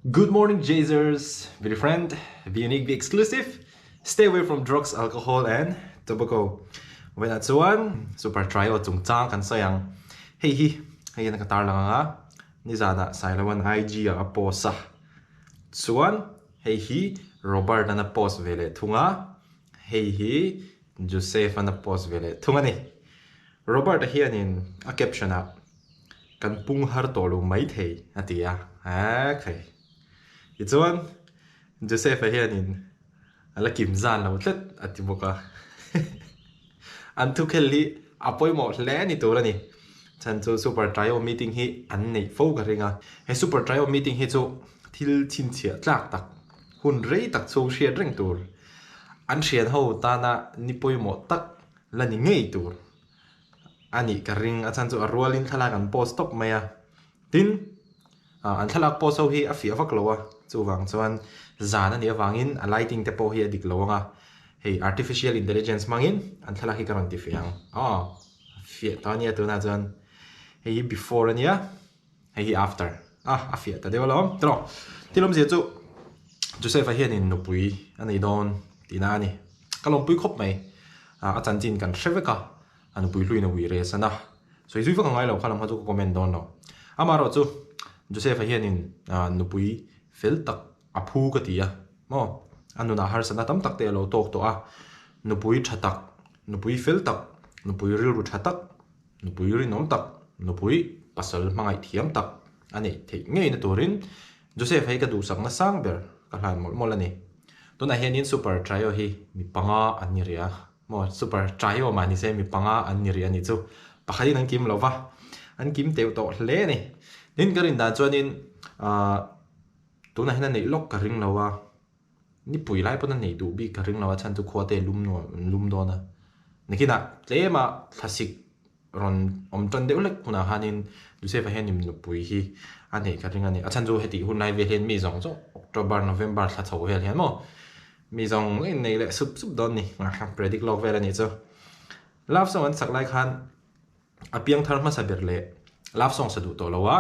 Good morning, Jazers. Be the friend, be unique, be exclusive. Stay away from drugs, alcohol, and tobacco. When at one, super trio tung chang kan sayang. Hey nakatar lang nga. Ni zana sailawan IG a posa. Suan, Robert na post vele tunga. Joseph na post vele tunga ni. Robert hianin a caption a kan punghar tolu mai thei atia. Okay. Ichuan Joseph hianin ala kim zan lo tlet atiboka. Antu kelli apoi mo hle ni tura ni. Chan chu super trial meeting hi an nei fo ka ringa. He super trial meeting hi chu thil chin chia tlak tak. Hun rei tak chu share ring tur. An shian ho ta na ni poi mo tak la ni ngei tur. Ani ka ring a chan chu a rualin thala kan post top maya. Tin an thalak post ho hi a fi avak lowa. Chu wang chuan zana ni awangin a lighting te po hi a dik lowanga. Hey, artificial intelligence mangin an thalak hi karon ti fiang. Fi ta ni tu na chuan hey before ania hey after. A fi ta de walom. Tro. Tilom je chu Joseph hian in nupui ani don tina ni. Kalom pui khop mai. A chan chin kan shreveka an pui lui na wi re sana. So izui fa ngai lo khalam ha chu comment don lo. Amaro chu Joseph hian in nupui fel tak aphu ka tia mo anuna har sana tam tak te lo tok to a nupui thatak nupui fel tak nupui ril ru thatak nupui ri nom tak nupui pasal mangai thiam tak ani thei ngei na turin Joseph hai ka du sak na sang ber ka hlan mol ani to na hianin super trio hi mi panga ani ria mo super trio mani se mi panga ani ria ni chu pakhai nang kim lova an kim teu to hle ni nin garin da chuanin tu na hina nei lok ka ring lawa ni pui lai pon nei du bi ka ring lawa chan tu khote lum do na nikina tlema classic ron ton de ulek kuna hanin du se fa henim nu pui hi ane ka ring ani achan jo heti hun nai ve hen mi zong zo October November tha chho hel hian mo mi zong nei le sup don ni ma predict lok ve ani cho love song an sak lai khan apiang thar ma saber le love song sa du to lawa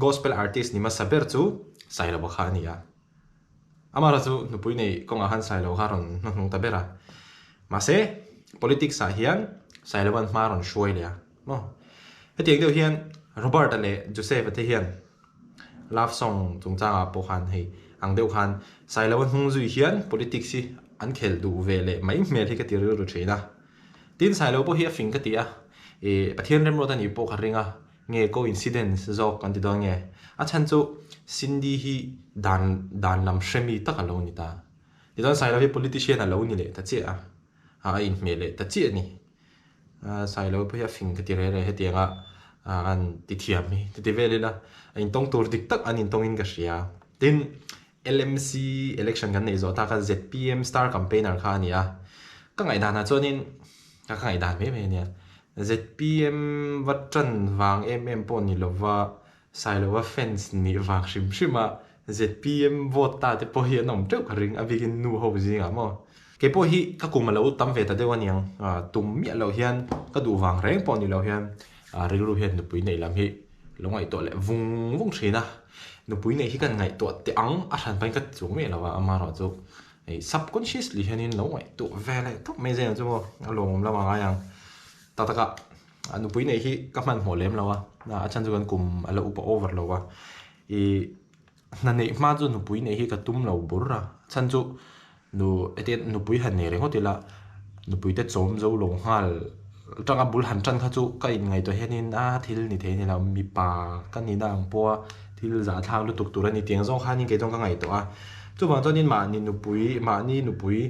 gospel artist ni ma saber chu sailo ba khania amara chu nupui nei konga han sailo haron nung tabera mase politics a hian sailowan maron shoilia mo hetiang deu hian Robert ale Joseph te hian love song chungchanga po khan hei ang deu khan sailowan hung zui hian politics si an khel du vele mai mel hi ka tir ru theina tin sailo po hi a fing ka tia pathian rem ro ta ni po kharinga nge coincidence zo kan ti dong nge a chan chu Cindy hi dan lam shemi takalo ni ta ti don sai lo hi politician alo ni le ta che a in me le ta che ni sai lo phe fing ka ti re he tianga an ti thiam mi ti vele la in tong tur dik tak an in tong in ka ria tin LMC election kan nei zo ta ka ZPM star campaigner kha ni a ka ngai dana chonin ka ngai dan me ne ZPM watran wang pon ni lova sailowa fans ni wang shima ZPM vote ta te po hi nom teu kharing avigin nu ho zinga mo ke po hi ka kumalo tam ve ta de waniang tum mi lo hian ka du wang reng pon ni lo hian rilu hian nu pui nei lam hi longai to le vung thina nu pui nei hi kan ngai to te ang a than pai ka chung me lawa amaro chu ei subconsciously hianin longai to vele top me zen chu mo alom lama nga yang tataka anu pui nei hi ka man ho lem lawa na achan chu kan kum ala upa over lawa na nei ma chu nu pui nei hi ka tum lo burra chan chu nu etet nu pui han ne re hotila nu pui te chom zo lo hal tanga bul han chan kha chu ka in ngai to henin thil ni the ni la mi pa kan ni dang po thil za thang lu tuk tur ani tiang zong kha ni ke jong ka ngai to chu bang chonin ma ni nu pui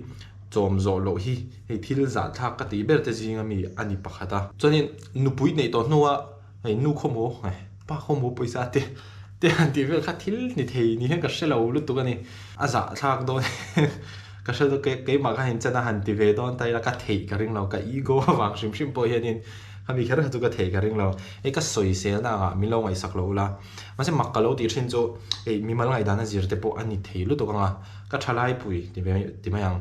chom zo lo hi hei thil za thak ka ti ber te jinga mi ani pakhata chonin nu pui nei to hnuwa hei nu khomo pa khomo poisa te anti vel kha thil ni thei ni hen ka shelo lu tu ani aza thak do ka shelo ke ma ka hin chana han ti ve don tai la ka thei ka ring lo ka ego wang shim po hianin hami khar ha tu ka thei ka ring lo ka soi se na mi lo ngai sak lo la ma se makalo ti thin cho mi mal ngai dana zir te po ani thei lu to ka ka thalai pui ti ma yang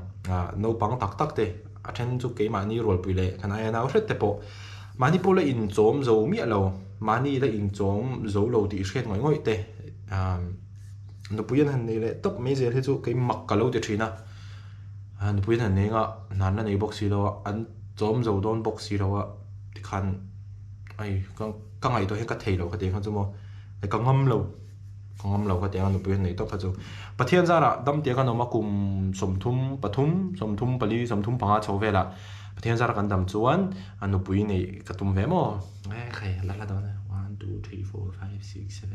no pang tak te a then chu ke ma ni rol pui le khana ya na hret te po mani po la in chom zo mi lo mani la in chom zo lo ti hret ngoi te nó bùi hành này lệ top mấy giờ thế chú cái mặc cả lâu thì chuyện à nó bùi hành này ngã nán này box gì đâu anh chôm dầu đón box gì đâu thì khăn ai càng ngày tôi hết cái thầy đâu cái tiếng không chú mò cái càng ngâm lâu cái tiếng nó bùi hành này top cái chú bắt thiên ra là đâm tiếng cái nó mà cùng sum thum bali sum thum bằng chầu về là bắt thiên ra là cái đâm chuan anh nó bùi này cái tôm về mò cái là đó 1, 2, 3, 4, 5, 6,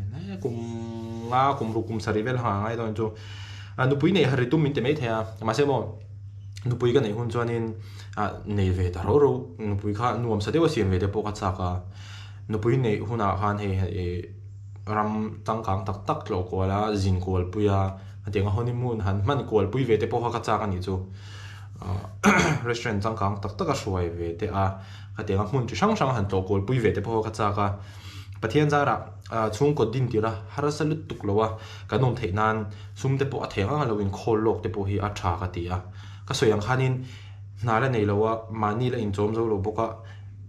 7 cùng sari vel ha ngai don chu nu pui nei hari tum min te mai thea ma se mo nu pui ka nei hun chuanin nei ve ta ro nu pui kha nuam sa dewa sian ve te po ka cha ka nu pui nei huna han he ram tang kang tak lo ko la jin kol puya atenga honeymoon han man kol pui ve te po ka cha ka ni chu restaurant tang kang tak a hruai ve te atenga mun chu sang han to kol pui ve te po ka cha ka bắt hiện ra là chung có din tira har sa lut tuk lowa kanom thei nan sum te po a thenga lovin khol lok te po hi a tha ka tia ka soyang khanin na la nei lowa mani la in chom zo lo boka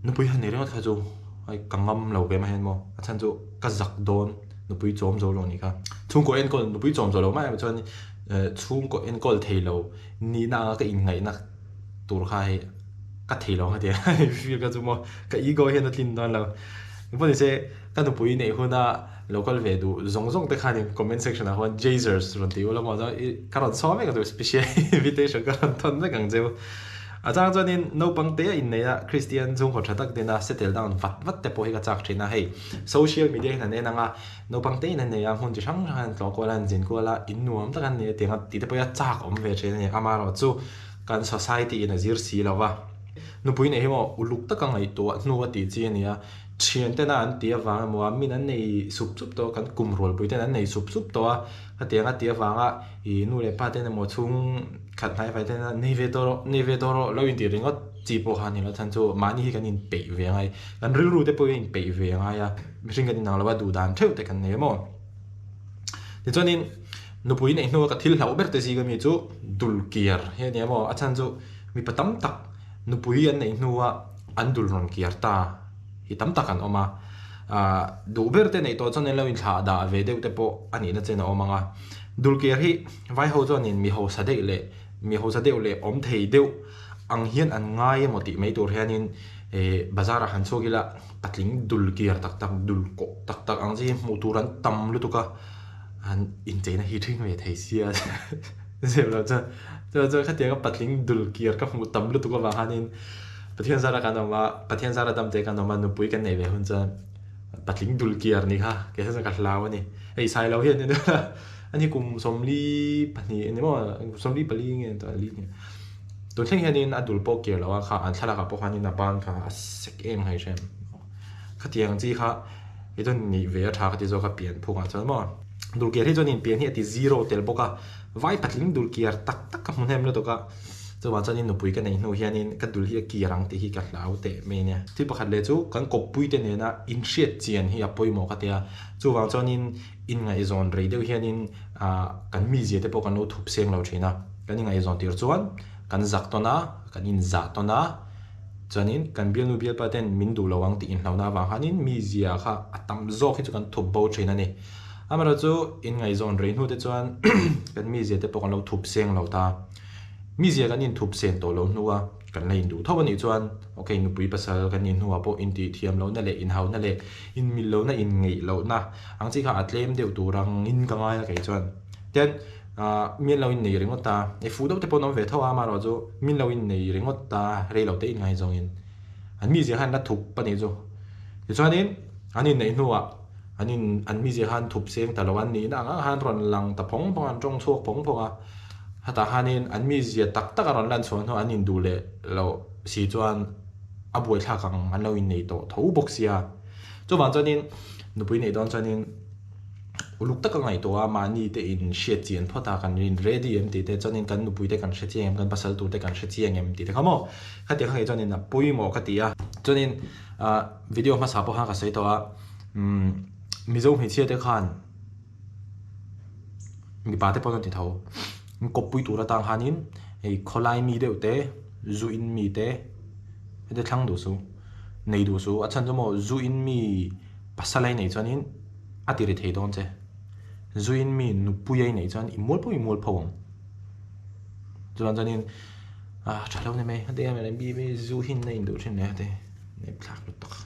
nu pui han nei ringot kha chu ai kangam lo be ma hen mo a chan chu ka zak don nu pui chom zo lo ni kha chung ko en kol nu pui chom zo lo ma chuan chung ko en kol thei lo ni na ka in ngai na tur kha he ka thei lo ha tia feel ka chu mo ka ego hen na tin don lo bây giờ các đồng bùi này hôm na local về đủ giống tới khai comment section là hôm Jesus rồi thì là mà đó các bạn so với cái special invitation các bạn thân rất càng nhiều trang cho nên nấu bằng té in này là Christian dùng họ chắc đến là settle down vắt để bồi cái chắc trên là hay social media này nên là nấu bằng té này là hôm chỉ sáng hàng lo qua là diễn qua là in nuông tất cả này tiếng thì để bồi chắc ông về trên này ama rồi chú cái society này dễ xí là va nấu bùi này mà uluk tất cả ngày tuổi nấu tí gì này chuyện tên là anh tia vàng mà mình anh này sụp to cái cùng rồi bữa tên anh này sụp to cái tia vàng ý nu lệ ba tên là một chung khát hai phải tên là neve đó lâu in tiền ngót chỉ bộ hàng này là thành số mà như cái nhìn bể về ngay anh rưu tới bữa in bể về ngay mình cái nào là bắt đủ đàn theo tới cái này mà thì cho nên nó bữa này nó cái thiếu hậu biết tới gì cái mình chú dul kier hay này mà anh thành số mình bắt tắm tắc nó bữa anh này nó anh dul ron kier ta hitam takan oma du berte nei to chon lo in tha da ve deu te po ani na chena oma nga dulker hi vai ho chon in mi ho sa de le om thei deu ang hian an ngai moti mei tur hianin bazar han chogila patling dulker tak dul ko tak ang ji mu turan tam lu tuka an in chena hi thing ve thei sia zem lo cha khatia patling dulker ka mu tam lu tuka wa hanin pathian zara kan ma pathian zara dam te kan ma nu pui kan nei ve hun chan patling dul kiar ni kha ke sa ka hlaw ni ei sai lo hian ni ani kum somli pani ni mo somli pali nge ta li ni to theng hian adul po kiar lawa kha an thala ka po khan na ban kha sek em hai shem khatiang chi kha idon ni ve tha ka ti zo ka pian phu nga chan mo dul kiar hi chon in pian hi ati zero tel boka vai patling dul kiar tak ka mun hem lo to ka cho bạn cho nên nó bùi cái này nó hiện nên cái đôi khi kia răng thì cái lão tệ mày nè thì bắt đầu chú cái cột bùi tên này na in shit tiền hi bùi mỏ cái tia cho bạn cho nên in ngày zone rồi đều hiện nên cái mi gì thì bao cái nó thụp sen lâu trên na cái ngày zone tiêu chuẩn cái giặc to na cái in giặc to na cho nên cái biên nu biên bắt tên mình đủ lâu ang thì in lâu na và hắn in mi gì à tam zo khi cho cái thụp bao trên này mà rồi chú in ngày zone rồi nó thì chuẩn cái mi gì thì bao cái nó thụp sen lâu ta mi zia kan in thup sen to lo nuwa kan lein du thawan ni chuan okay nu pui pasal kan in huwa po in ti thiam lo na le in hau na le in mil lo na in ngei lo na ang chi kha atlem deu turang in ka ngai kai chuan ten min lo in nei ringot ta e fu do te po nom ve thawa ma ro zo min lo in nei ringot ta re lo te in ngai zong in an mi zia han na thup pa ni zo ti chuan in anin nei nuwa an mi zia han thup seng ta lo an ni na han ron lang ta phong phong an tong chuak phong phong a hata hanin an mi zia tak aron lan chuan ho anin du le lo si chuan abuai thla kang an lo in nei to tho boxia chu wan chuanin nupui nei don chuanin uluk tak ngai to a mani te in she chian phota kan in ready em ti te chuanin kan nupui te kan she chiang kan pasal tu te kan she chiang em ti te khamo khati kha chuanin na pui mo khatia chuanin video ma sa po ha ka sei to a mizo hi chia te khan mi pa te po ti tho cột bụi tủ ra tàng hanin ấy kholai mi đều té zuin mi té để thăng đồ số này đồ số ở chân cho mo zuin mi pasalai này cho nên ati re thei don che zuin mi nu puyai nei chan imol po chuan chanin thalo ne me hade me bi zu hin nei dur thin ne hade ne plak lu tak.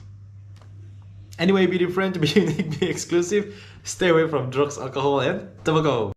Anyway, be different, be unique, be exclusive, stay away from drugs, alcohol and tobacco.